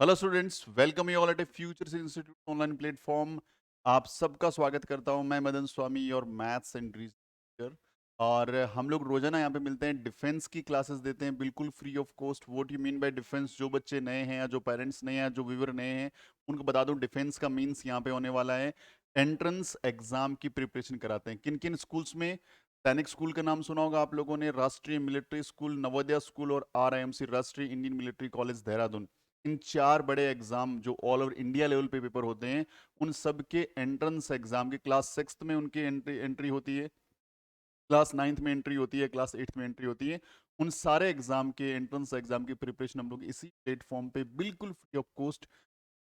Hello students, welcome you all at A futures institute online platform. आप सबका स्वागत करता हूं। मैं मदन स्वामी और मैथ्स एंड टीचर, और हम लोग रोजाना यहाँ पे मिलते हैं, डिफेंस की क्लासेस देते हैं बिल्कुल free of cost. What you mean by defence? जो बच्चे नए हैं या जो पेरेंट्स नए हैं, जो व्यूअर नए हैं, उनको बता दूं डिफेंस का मीन्स यहाँ पे होने वाला है एंट्रेंस एग्जाम की प्रिपरेशन कराते हैं। किन किन स्कूल्स में? सैनिक स्कूल का नाम सुना होगा आप लोगों ने, राष्ट्रीय मिलिट्री स्कूल नवोदय स्कूल, और RIMC राष्ट्रीय इंडियन मिलिट्री कॉलेज देहरादून। इन चार बड़े एग्जाम जो ऑल ओवर इंडिया लेवल पे पेपर होते हैं, उन सब के एंट्रेंस एग्जाम की क्लास 6th में उनकी एंट्री होती है, क्लास 9th में एंट्री होती है, क्लास 8th में एंट्री होती है। उन सारे एग्जाम के एंट्रेंस एग्जाम की प्रिपरेशन हम लोग इसी प्लेटफॉर्म पे बिल्कुल फ्री ऑफ कॉस्ट,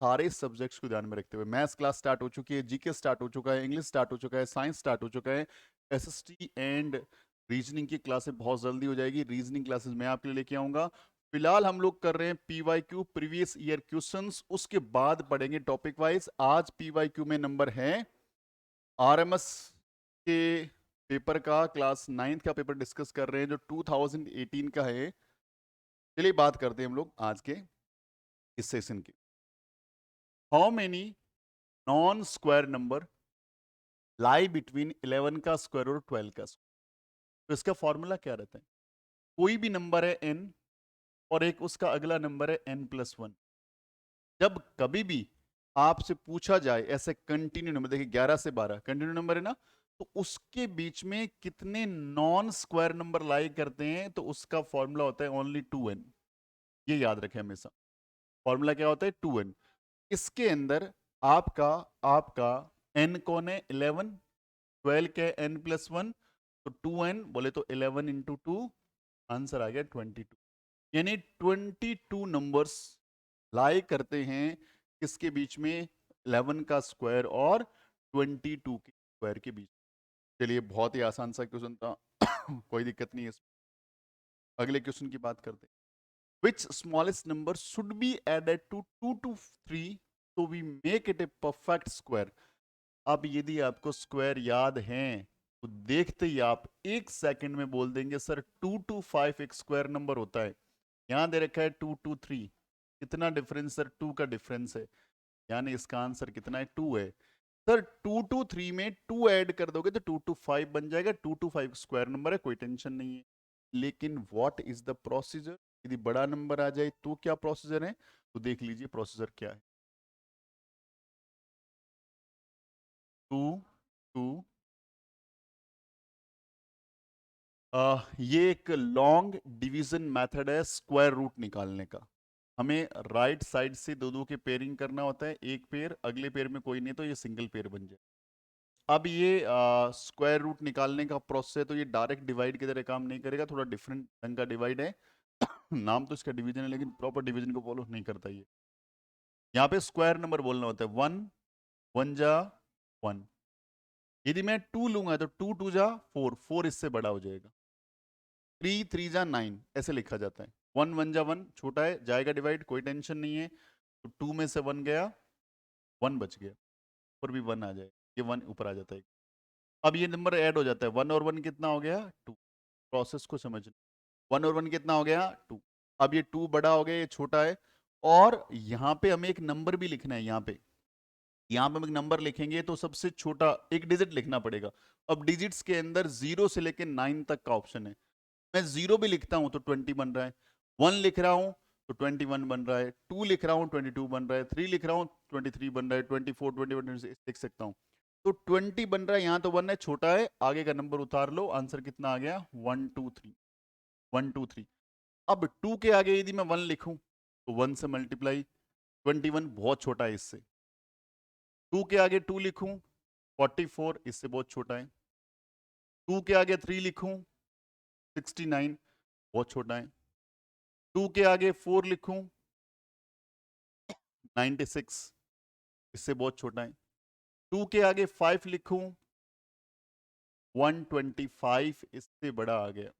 सारे सब्जेक्ट्स को ध्यान में रखते हुए, मैथ्स क्लास स्टार्ट हो चुकी है, जीके स्टार्ट हो चुका है, इंग्लिश स्टार्ट हो चुका है, साइंस स्टार्ट हो चुका है, SST एंड रीजनिंग की क्लासेस बहुत जल्दी हो जाएगी। रीजनिंग क्लासेस मैं आपके लिए लेके आऊंगा। फिलहाल हम लोग कर रहे हैं PYQ, प्रीवियस ईयर क्वेश्चंस, उसके बाद पढ़ेंगे टॉपिक वाइज। आज PYQ में नंबर है RMS के पेपर का, क्लास 9th का पेपर डिस्कस कर रहे हैं जो 2018 का है। चलिए बात करते हैं हम लोग आज के इस सेशन की। How many non square number lie between 11 का स्क्वायर और 12 का स्क्वायर? तो इसका फॉर्मूला क्या रहता है? कोई भी नंबर है n और एक उसका अगला नंबर है n+1। जब कभी भी आपसे पूछा जाए ऐसे कंटिन्यू नंबर, देखिए 11 से 12 कंटिन्यू नंबर है ना, तो उसके बीच में कितने नॉन स्क्वायर नंबर लाई करते हैं, तो उसका फॉर्मूला होता है ओनली 2n। ये याद रखें हमेशा, फॉर्मूला क्या होता है? 2n। इसके अंदर आपका आपका n कौन है? 11, 12 के n+1, तो 2n बोले तो 11 इंटू 2, आंसर आ गया 22। यानी 22 नंबर्स लाई करते हैं किसके बीच में? 11 का स्क्वायर और 22 के स्क्वायर के बीच। चलिए बहुत ही आसान सा क्वेश्चन था कोई दिक्कत नहीं है इसमें। अगले क्वेश्चन की बात करते हैं। Which smallest number should be added to 2 to 3 so we make it a perfect square? अब यदि आपको स्क्वायर याद है तो देखते ही आप एक सेकंड में बोल देंगे सर 2 to 5 एक स्क्वायर नंबर होता है। यहां दे रखा है 2 to 3, कितना डिफरेंस? सर 2 का डिफरेंस है, यानी इसका आंसर कितना है? 2 है। सर 2 to 3 में 2 ऐड कर दोगे तो 2 to 5 बन जाएगा। 2 to 5 स्क्वायर नंबर है, कोई टेंशन नहीं है। लेकिन व्हाट इज द प्रोसीजर? यदि बड़ा नंबर आ जाए तो क्या प्रोसीजर है? तो देख लीजिए प्रोसीजर क्या है। 2 2 ये एक लॉन्ग डिवीजन मेथड है स्क्वायर रूट निकालने का। हमें राइट साइड से दो दो के पेयरिंग करना होता है, एक पेयर, अगले पेयर में कोई नहीं तो ये सिंगल पेयर बन जाए। अब ये स्क्वायर रूट निकालने का प्रोसेस है, तो ये डायरेक्ट डिवाइड की तरह काम नहीं करेगा, थोड़ा डिफरेंट ढंग का डिवाइड है नाम तो इसका डिवीजन है लेकिन प्रॉपर डिवीजन को फॉलो नहीं करता ये। यहाँ पे स्क्वायर नंबर बोलना होता है 1 1 जा 1। यदि मैं 2 लूंगा तो 2 2 जा 4, 4 इससे बड़ा हो जाएगा। 3 3 जा 9 ऐसे लिखा जाता है। 1 1 जा 1 छोटा है, जाएगा डिवाइड, कोई टेंशन नहीं है। तो 2 में से 1 गया, 1 बच गया, और भी 1 आ जाए, ये 1 ऊपर आ जाता है। अब ये नंबर ऐड हो जाता है, 1 और 1 कितना हो गया? 2। प्रोसेस को समझना, 1 और 1 कितना हो गया? 2। अब ये 2 बड़ा हो गया, ये छोटा है, और यहाँ पे हमें एक नंबर भी लिखना है। यहाँ पे हम एक नंबर लिखेंगे तो सबसे छोटा एक डिजिट लिखना पड़ेगा। अब डिजिट्स के अंदर 0 से लेकर 9 तक का ऑप्शन है। मैं 0 भी लिखता हूं तो 20 बन रहा है, 1 लिख रहा हूं तो 21 बन रहा है, 2 लिख रहा हूं 22 बन रहा है, 3 लिख रहा हूं 23 बन रहा है, 24 21 लिख सकता हूं। तो 20 बन रहा है, यहां तो 1 है, छोटा है, आगे का नंबर उतार लो, आंसर कितना आ गया? 1 2 3, 1 2 3। अब 2 के आगे यदि मैं 1 लिखूं तो 1 से मल्टीप्लाई, 21 बहुत छोटा है इससे। 2 के आगे 2 लिखूं 44, इससे बहुत छोटा है। 2 के आगे 3 लिखूं 69, बहुत छोटा है। 2 के आगे 4 लिखूं 96, इससे बहुत छोटा है। 2 के आगे 5 लिखूं 125, इससे बड़ा आ गया।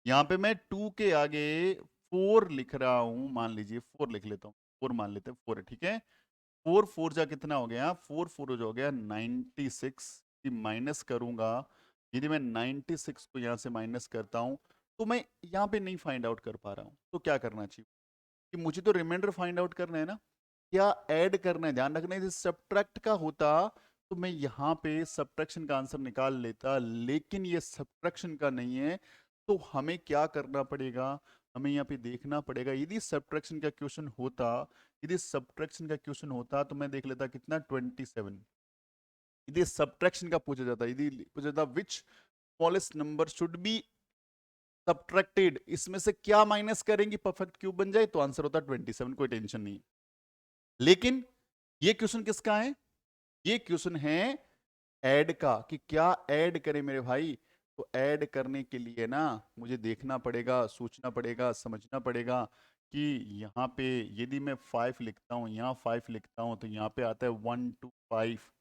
यहां पे मैं 2 के आगे 4 लिख रहा हूं, मान लीजिए 4 लिख लेता हूं, 4 मान लेते हैं, 4 है, ठीक है। 4 4 जा कितना हो गया? 4 4 हो गया 96। माइनस करूंगा, यदि मैं 96 को यहां से माइनस करता हूं तो मैं यहां पे नहीं फाइंड आउट कर पा रहा हूं, तो क्या करना चाहिए? कि मुझे तो रिमाइंडर फाइंड आउट करना है ना, क्या ऐड करना है। ध्यान रखना है, सब्ट्रैक्ट का होता तो मैं यहाँ पे सब्ट्रैक्शन का आंसर निकाल लेता, लेकिन ये सब्ट्रैक्शन का नहीं है। तो हमें क्या करना पड़ेगा, हमें यहाँ पे देखना पड़ेगा। यदि सब्ट्रैक्शन का क्वेश्चन होता, यदि सब्ट्रैक्शन का क्वेश्चन होता तो मैं देख लेता कितना 27। यदि सब्ट्रैक्शन का पूछा जाता, यदि पूछा जाता which smallest number should be subtracted, इसमें से क्या माइनस करेंगे परफेक्ट क्यूब बन जाए, तो आंसर होता 27। कोई टेंशन नहीं। लेकिन ये क्वेश्चन किसका है, ये क्वेश्चन है ऐड का, कि क्या ऐड करें मेरे भाई। तो ऐड करने के लिए ना मुझे देखना पड़ेगा, सोचना पड़ेगा, समझना पड़ेगा कि यहाँ पे यदि मैं 5 लिखता हूँ, यहाँ 5 लिखता हूँ, तो यहाँ पे आता है 1 2 5,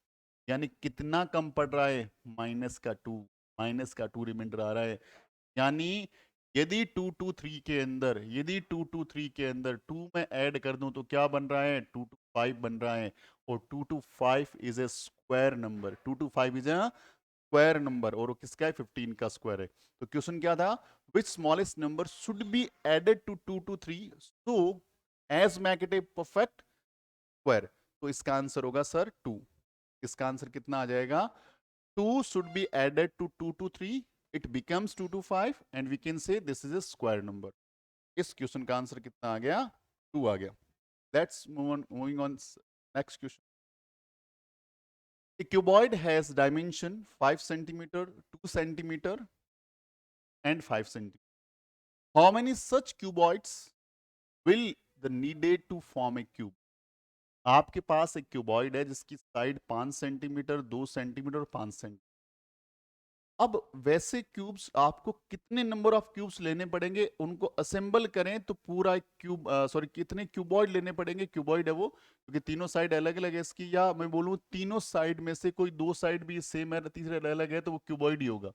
यानी कितना कम पड़ रहा है, -2, -2 रिमाइंडर आ रहा है। यानी यदि 2 2 3 के अंदर, यदि 2 2 3 के अंदर 2 में ऐड कर दूं तो क्या बन रहा है, 2 2 5 बन रहा है। और 2 2 5 is a square number, 2 2 5 is a square number, और वो किसका है, 15 का स्क्वायर है। तो क्वेश्चन क्या था, which smallest number should be added to 2 2 3 so as make it a perfect square. तो इसका आंसर होगा सर 2। इसका आंसर कितना आ जाएगा, 2 should be added to 2 to 3, it becomes 2 to 5 and we can say this is a square number। इस question का answer कितना आ गया, 2 आ गया। Let's moving on next question। A cuboid has dimension 5 centimeter, 2 centimeter and 5 centimeter। How many such cuboids will the needed to form a cube। आपके पास एक cuboid है जिसकी side 5 centimetre, 2 centimetre और 5 सेंटीमीटर। अब वैसे क्यूब्स आपको कितने नंबर ऑफ क्यूब्स लेने पड़ेंगे, उनको असेंबल करें तो पूरा एक क्यूब, सॉरी कितने क्यूबॉइड लेने पड़ेंगे, क्यूबॉइड है वो, क्योंकि तीनों साइड अलग अलग है इसकी, या मैं बोलूं तीनों साइड में से कोई 2 साइड भी सेम है, तीसरे अलग अलग है, तो वो क्यूबॉइड ही होगा।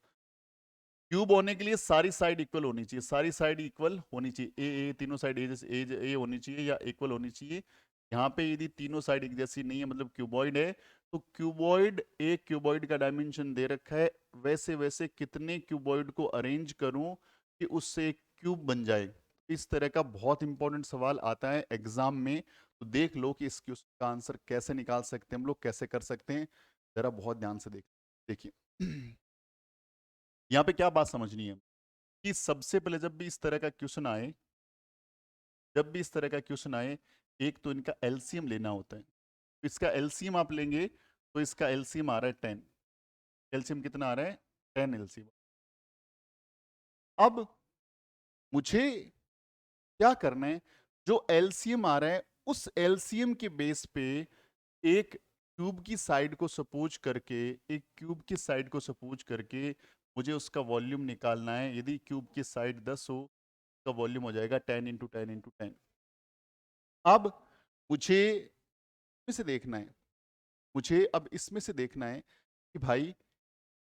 क्यूब होने के लिए सारी साइड इक्वल होनी चाहिए, सारी साइड इक्वल होनी चाहिए, ए तीनों साइड ए जैसे ए होनी चाहिए या इक्वल होनी चाहिए। यहाँ पे यदि तीनों साइड एक जैसी नहीं है, मतलब क्यूबॉइड है, तो क्यूबॉइड, एक क्यूबॉइड का डायमेंशन दे रखा है, वैसे वैसे कितने क्यूबॉइड को अरेंज करूं कि उससे एक क्यूब बन जाए। इस तरह का बहुत इंपॉर्टेंट सवाल आता है एग्जाम में। तो देख लो कि इस क्वेश्चन का आंसर कैसे निकाल सकते हैं हम लोग, कैसे कर सकते हैं, जरा बहुत ध्यान से देखिए। यहाँ पे क्या बात समझनी है कि सबसे पहले जब भी इस तरह का क्वेश्चन आए, जब भी इस तरह का क्वेश्चन आए, एक तो इनका एलसीएम लेना होता है। इसका एलसीएम आप लेंगे तो इसका एलसीएम आ रहा है 10। एलसीएम कितना आ रहा है, 10 एलसीएम। अब मुझे क्या करना है, जो एलसीएम आ रहा है उस एलसीएम के बेस पे एक क्यूब की साइड को सपोज करके, एक क्यूब की साइड को सपोज करके मुझे उसका वॉल्यूम निकालना है। यदि क्यूब की साइड 10 हो, का वॉल्यूम हो जाएगा 10 इंटू 10 इंटू 10। अब मुझे इसमें से देखना है, मुझे अब इसमें से देखना है कि भाई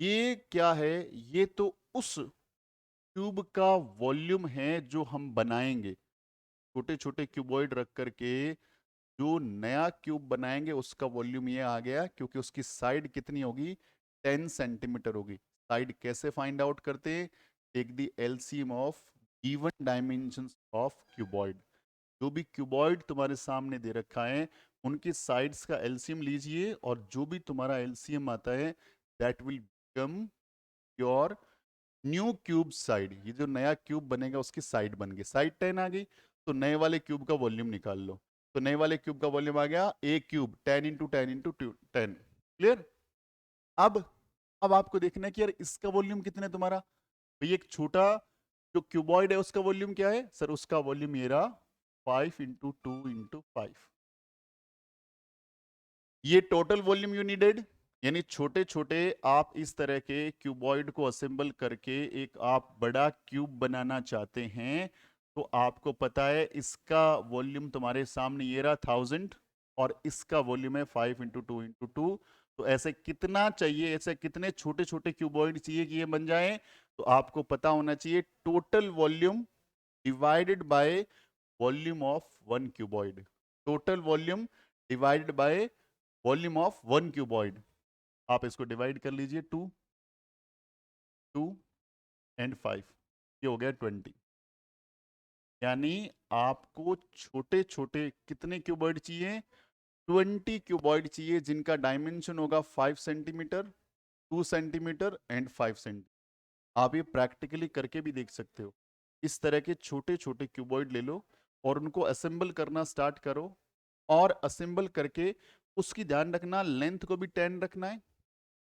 ये क्या है, ये तो उस क्यूब का वॉल्यूम है जो हम बनाएंगे, छोटे छोटे क्यूबॉइड रख करके जो नया क्यूब बनाएंगे उसका वॉल्यूम ये आ गया, क्योंकि उसकी साइड कितनी होगी, 10 सेंटीमीटर होगी। साइड कैसे फाइंड आउट करते हैं, take the LCM of given dimensions of cuboid. जो भी क्यूबॉइड तुम्हारे सामने दे रखा है उनकी साइड्स का एलसीएम लीजिए, और जो भी तुम्हारा एलसीएम आता है that will become your new cube side. ये जो नया क्यूब बनेगा उसकी साइड बन गई, साइड 10 आ गई, तो नए वाले क्यूब का वॉल्यूम निकाल लो। तो नए वाले क्यूब का वॉल्यूम आ गया ए क्यूब, 10 इंटू 10 इंटू 10। क्लियर। अब अब आपको देखना है कि यार इसका वॉल्यूम कितना है तुम्हारा, तो ये एक छोटा जो क्यूबॉइड है उसका वॉल्यूम क्या है सर, उसका वॉल्यूम ये रहा 5 इंटू 2 इंटू 5। ये टोटल वॉल्यूम यू नीडेड, यानी छोटे छोटे आप इस तरह के क्यूबॉइड को असेंबल करके एक आप बड़ा क्यूब बनाना चाहते हैं, तो आपको पता है इसका वॉल्यूम तुम्हारे सामने ये रहा 1000, और इसका वॉल्यूम है 5 इंटू 2 इंटू 2। तो ऐसे कितना चाहिए, ऐसे कितने छोटे छोटे क्यूबॉइड चाहिए कि ये बन जाए, तो आपको पता होना चाहिए total volume divided by volume of one cuboid. Total volume divided by volume of one cuboid. आप इसको डिवाइड कर लीजिए, 2 2 एंड 5, ये हो गया 20। यानी आपको छोटे छोटे कितने क्यूबॉइड चाहिए, 20 क्यूबॉइड चाहिए, जिनका डायमेंशन होगा 5 सेंटीमीटर, 2 सेंटीमीटर एंड 5 सेंटीमीटर। आप ये प्रैक्टिकली करके भी देख सकते हो। इस तरह के छोटे छोटे क्यूबॉइड ले लो और उनको असेंबल करना स्टार्ट करो, और असेंबल करके उसकी ध्यान रखना, लेंथ को भी 10 रखना है,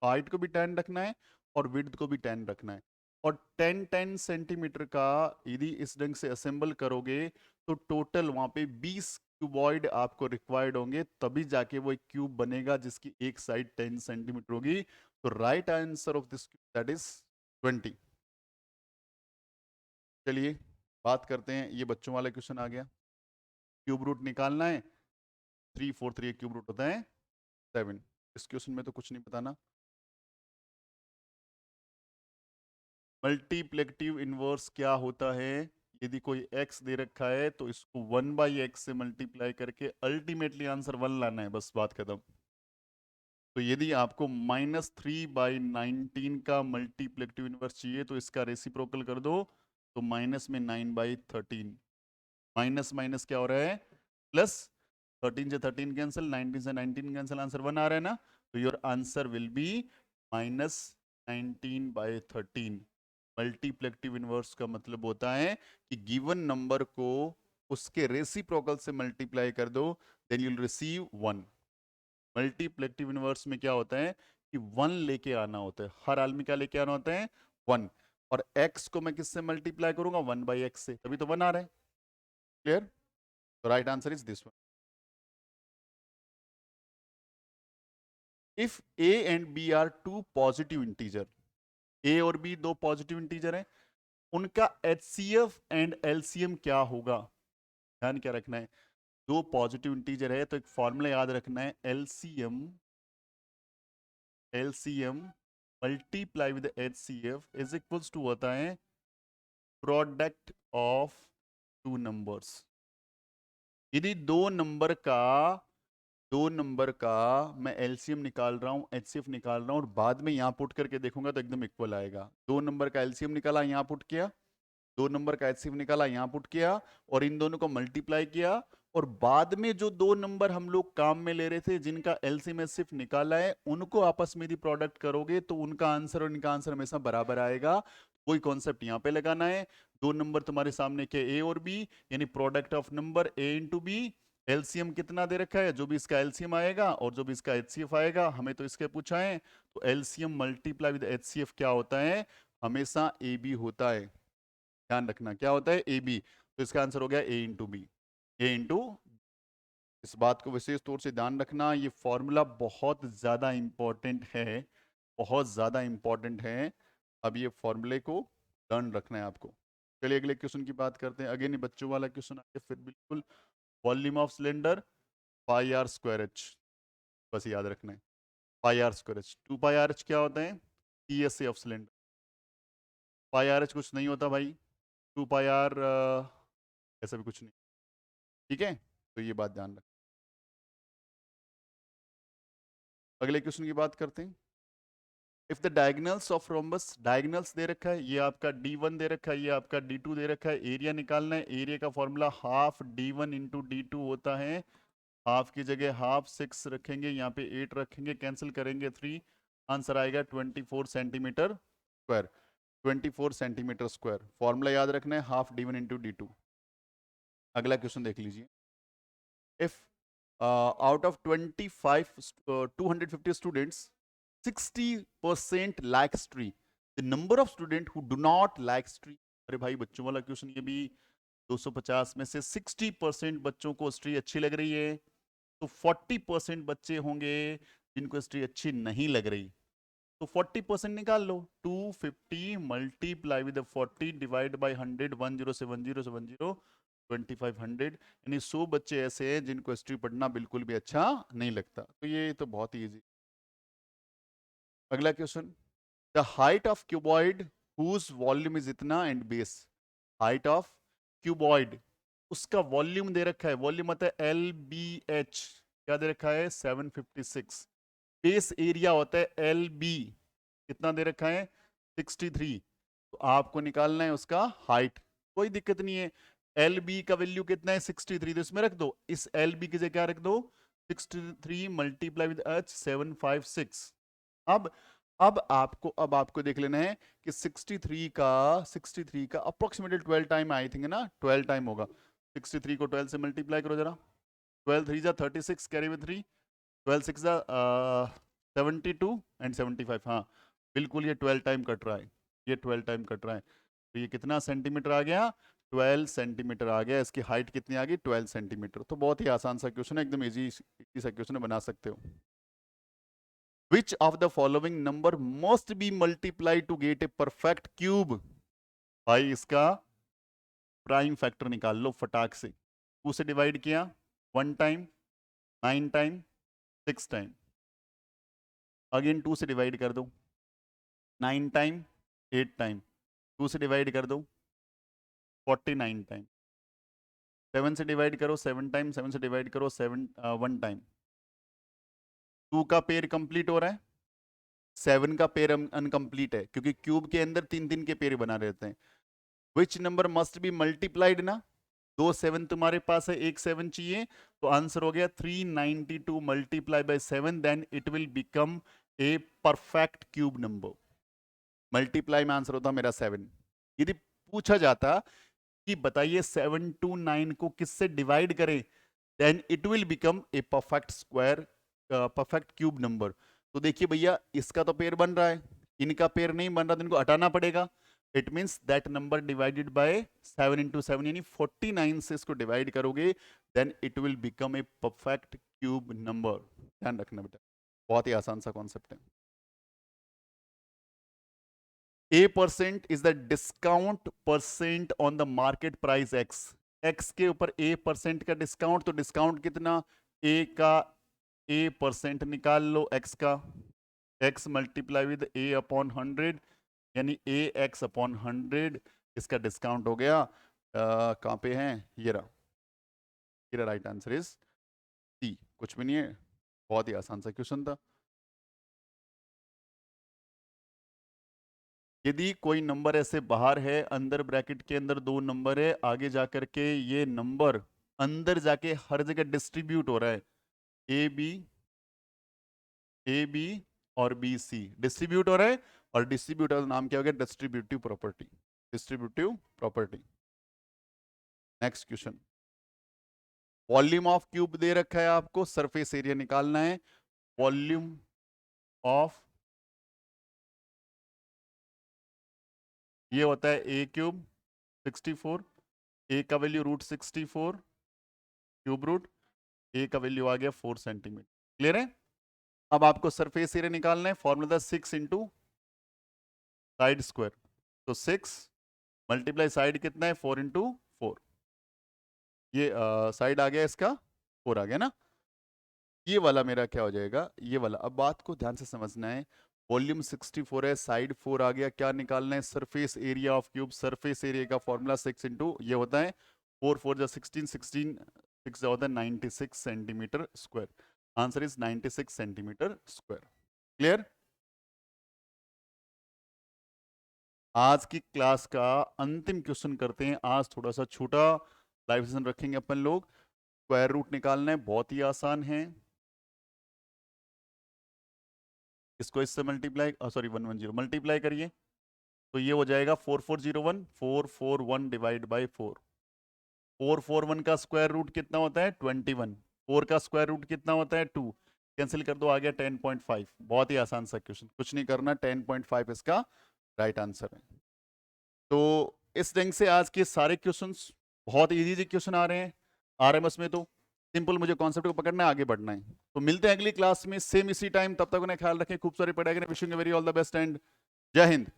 हाइट को भी 10 रखना है, और विड्थ को भी 10 रखना है। और 10 सेंटीमीटर का यदि इस ढंग से असेंबल करोगे तो टोटल वहां पे 20 क्यूबॉइड आपको रिक्वायर्ड होंगे, तभी जाके वो एक क्यूब बनेगा जिसकी एक साइड 10 सेंटीमीटर होगी। तो right answer of this cube that is 20। चलिए बात करते हैं, ये बच्चों वाला क्वेश्चन आ गया। क्यूब रूट निकालना है, 3 4 3 क्यूब रूट होता है 7। इस क्वेश्चन में तो कुछ नहीं बताना। मल्टीप्लिकेटिव इनवर्स क्या होता है, यदि कोई x दे रखा है तो इसको 1/x से मल्टीप्लाई करके अल्टीमेटली आंसर 1 लाना है, बस बात खत्म। तो यदि आपको -3/19 का मल्टीप्लिकेटिव इनवर्स चाहिए तो इसका रेसिप्रोकल कर दो, तो माइनस में 9/13, माइनस माइनस क्या हो रहा है प्लस, 13 से 13 कैंसिल, 19 से 19 कैंसिल, आंसर 1 आ रहा है ना। तो your answer will be -19/13। Multiplicative inverse का मतलब होता है कि गिवन नंबर को उसके रेसिप्रोकल से मल्टीप्लाई कर दो, then you will receive 1। Multiplicative inverse में क्या होता है कि 1 लेके आना होता है, हर हाल में क्या लेके आना होता है 1। और x को मैं किससे मल्टीप्लाई करूंगा, 1/x से, तभी तो 1 आ रहा है। क्लियर? तो right answer is this one. If a and b are two positive integer, a और b दो पॉजिटिव इंटीजर हैं, उनका HCF एंड LCM क्या होगा। ध्यान क्या रखना है, दो पॉजिटिव इंटीजर है तो एक फॉर्मूला याद रखना है, LCM multiply with HCF is equals to होता है प्रोडक्ट ऑफ टू नंबर्स। यदि दो नंबर का मैं एलसीएम निकाल रहा हूँ, एचसीएफ निकाल रहा हूँ, और बाद में यहाँ पुट करके देखूंगा तो एकदम इक्वल आएगा। दो नंबर का एलसीएम निकाला, यहाँ पुट किया, दो नंबर का एचसीएफ निकाला, यहाँ पुट किया, और इन दोनों को मल्टीप्लाई किया, और बाद में जो दो नंबर हम लोग काम में ले रहे थे जिनका एलसीएम एचसीएफ निकाला है, उनको आपस में यदि प्रोडक्ट करोगे तो उनका आंसर और इनका आंसर हमेशा बराबर आएगा। वही कॉन्सेप्ट यहाँ पे लगाना है। दो नंबर तुम्हारे सामने के ए और बी, यानी product of number A into B. LCM कितना दे रखा है, जो भी इसका एलसीएम आएगा और जो भी इसका एचसीएफ आएगा, हमें तो इसके पूछा है, तो एलसीएम मल्टीप्लाई विद एचसीएफ क्या होता है, हमेशा ए बी होता है। ध्यान रखना क्या होता है, ए बी। तो इसका आंसर हो गया ए इंटू बी, ए इंटू। इस बात को विशेष तौर से ध्यान रखना, ये फॉर्मूला बहुत ज़्यादा इंपॉर्टेंट है, बहुत ज़्यादा इंपॉर्टेंट है। अब ये फॉर्मूले को लर्न रखना है आपको। चलिए अगले क्वेश्चन की बात करते हैं। अगेन ये बच्चों वाला क्वेश्चन आगे फिर बिल्कुल। Volume of cylinder pi r square h, बस याद रखना है पाई आर स्क्वायर एच। 2πr क्या होता है, PSA of cylinder. Pi R H कुछ नहीं होता भाई, 2πr ऐसा भी कुछ नहीं। ठीक है, तो ये बात ध्यान रख। अगले क्वेश्चन की बात करते हैं। If the diagonals of rhombus, diagonals दे रखा है, ये आपका D1 दे रखा है, ये आपका D2 दे रखा है। एरिया निकालना है, एरिया का formula half D1 into D2 होता है। हाफ की जगह हाफ 6 रखेंगे, यहाँ पे 8 रखेंगे, कैंसिल करेंगे 3, आंसर आएगा 24 centimetre square. 24 centimetre square, formula याद रखना है हाफ D1 इंटू D2। अगला क्वेश्चन देख लीजिए। If out of 250 students 60% likes tree, the number of student who do not likes tree. अरे भाई बच्चों वाला क्वेश्चन, ये भी 250 में से 60% बच्चों को ट्री अच्छी लग रही है, तो 40% बच्चे होंगे जिनको हिस्ट्री अच्छी नहीं लग रही। तो 40% निकाल लो, 250 मल्टीप्लाई विद 40 डिवाइड बाई 100, 1070 2500, यानी 100 बच्चे ऐसे हैं जिनको हिस्ट्री पढ़ना बिल्कुल भी अच्छा नहीं लगता। तो ये तो बहुत ही इजी। अगला question, the height of cuboid whose volume is इतना and base. Height of cuboid, उसका वॉल्यूम दे रखा है, वॉल्यूम आता है LBH, क्या दे रखा है 756। बेस एरिया होता है LB, कितना दे रखा है 63। तो आपको निकालना है उसका हाइट, कोई दिक्कत नहीं है। एल बी का वैल्यू कितना है 63, तो इसमें रख दो, इस एल बी की जगह क्या रख दो 63 मल्टीप्लाई विद एच 756। अब अब आपको देख लेना है कि 63 का अप्रोक्सीमेटली 12 टाइम आई थिंक है ना, 12 टाइम होगा। 63 को 12 से मल्टीप्लाई करो जरा, 12 3 जा 36 कैरी विद 3, 12 6 जा 72 एंड 75, हाँ बिल्कुल ये 12 टाइम कट रहा है, ये 12 टाइम कट रहा है। तो ये कितना सेंटीमीटर आ गया, 12 सेंटीमीटर आ गया। इसकी हाइट कितनी आ गई, 12 सेंटीमीटर। तो बहुत ही आसान सा क्वेश्चन है, एकदम इजी सा क्वेश्चन बना सकते हो। Which of the following number must be multiplied to get a perfect cube? भाई इसका प्राइम फैक्टर निकाल लो फटाक से। 2 से डिवाइड किया 1 टाइम, 9 टाइम, 6 टाइम, अगेन 2 से डिवाइड कर दो 9 टाइम, 8 टाइम, 2 से डिवाइड कर दो 49 टाइम, 7 से डिवाइड करो 7 टाइम, 7 से डिवाइड करो 1 टाइम। 2 का पेयर कंप्लीट हो रहा है, 7 का पेयर अनकंप्लीट है क्योंकि क्यूब के अंदर 3 के पेयर बना रहते हैं। Which number must be multiplied ना, 2 7 तुम्हारे पास है, 1 7 चाहिए, तो आंसर हो गया 392 multiply by 7, then it will become a perfect cube number. Multiply में आंसर होता मेरा 7। यदि पूछा जाता कि बताइए 7 to 9 को किससे डिवाइड करें, then it will become a perfect square, perfect cube number. तो देखिए भैया इसका तो पेयर बन रहा है, इनका पेयर नहीं बन रहा, तो इनको हटाना पड़ेगा। It means that number divided by 7 into 7 यानी 49 से इसको डिवाइड करोगे, then it will become a perfect cube number. ध्यान रखना बेटा, बहुत ही आसान सा कॉन्सेप्ट है। A% is the discount percent on the market price X। X के ऊपर A% का डिस्काउंट, तो डिस्काउंट कितना, A का A% निकाल लो X का, X multiply with A upon 100 यानी AX अपॉन 100, इसका डिस्काउंट हो गया। कहाँ पे है, ये रहा राइट आंसर इज सी, कुछ भी नहीं है, बहुत ही आसान सा क्वेश्चन था। यदि कोई नंबर ऐसे बाहर है, अंदर ब्रैकेट के अंदर 2 नंबर है, आगे जाकर के ये नंबर अंदर जाके हर जगह डिस्ट्रीब्यूट हो रहा है, ए बी और बी सी डिस्ट्रीब्यूट हो रहा है, और डिस्ट्रीब्यूटर का नाम क्या हो गया, distributive property, distributive property. Next question, volume of cube दे रखा है आपको, सरफेस एरिया निकालना है। वॉल्यूम ऑफ, ये होता है ए क्यूब 64, ए का वैल्यू √64 क्यूब रूट, ए का वैल्यू आ गया 4 सेंटीमीटर। क्लियर है। अब आपको सरफेस एरिया निकालना है, फॉर्मूला 6 इंटू साइड स्क्वायर, तो 6 मल्टीप्लाई साइड कितना है 4 इंटू 4, ये साइड आ गया इसका 4 आ गया ना, ये वाला मेरा क्या हो जाएगा, ये वाला। अब बात को ध्यान से समझना है, वॉल्यूम 64 है, साइड 4 आ गया, क्या निकालना है, surface area of cube. Surface area का फॉर्मूला 6 इंटू ये होता है 4 4 जा 16, 16 6 जा होता है 96 centimetre square. Answer is 96 centimetre square. Clear. आज की क्लास का अंतिम क्वेश्चन करते हैं, आज थोड़ा सा छोटा लाइव सेशन रखेंगे अपन लोग। स्क्वायर रूट निकालना है, बहुत ही आसान है। इसको इससे मल्टीप्लाई, सॉरी 110 मल्टीप्लाई करिए, तो ये हो जाएगा 4401, 441 डिवाइड बाई 4। 441 का स्क्वायर रूट कितना होता है 21, 4 का स्क्वायर रूट कितना होता है 2, कैंसिल कर दो, आ गया 10.5। बहुत ही आसान सा क्वेश्चन, कुछ नहीं करना, 10.5 इसका राइट आंसर है। तो इस ढंग से आज के सारे क्वेश्चंस बहुत इजी क्वेश्चन आ रहे हैं आरएमएस में, तो सिंपल मुझे कॉन्सेप्ट को पकड़ना है, आगे बढ़ना है। तो मिलते हैं अगली क्लास में सेम इसी टाइम, तब तक उन्हें ख्याल रखें, खूब सारी पढ़ाई करें। Wishing you very all the best and जय हिंद।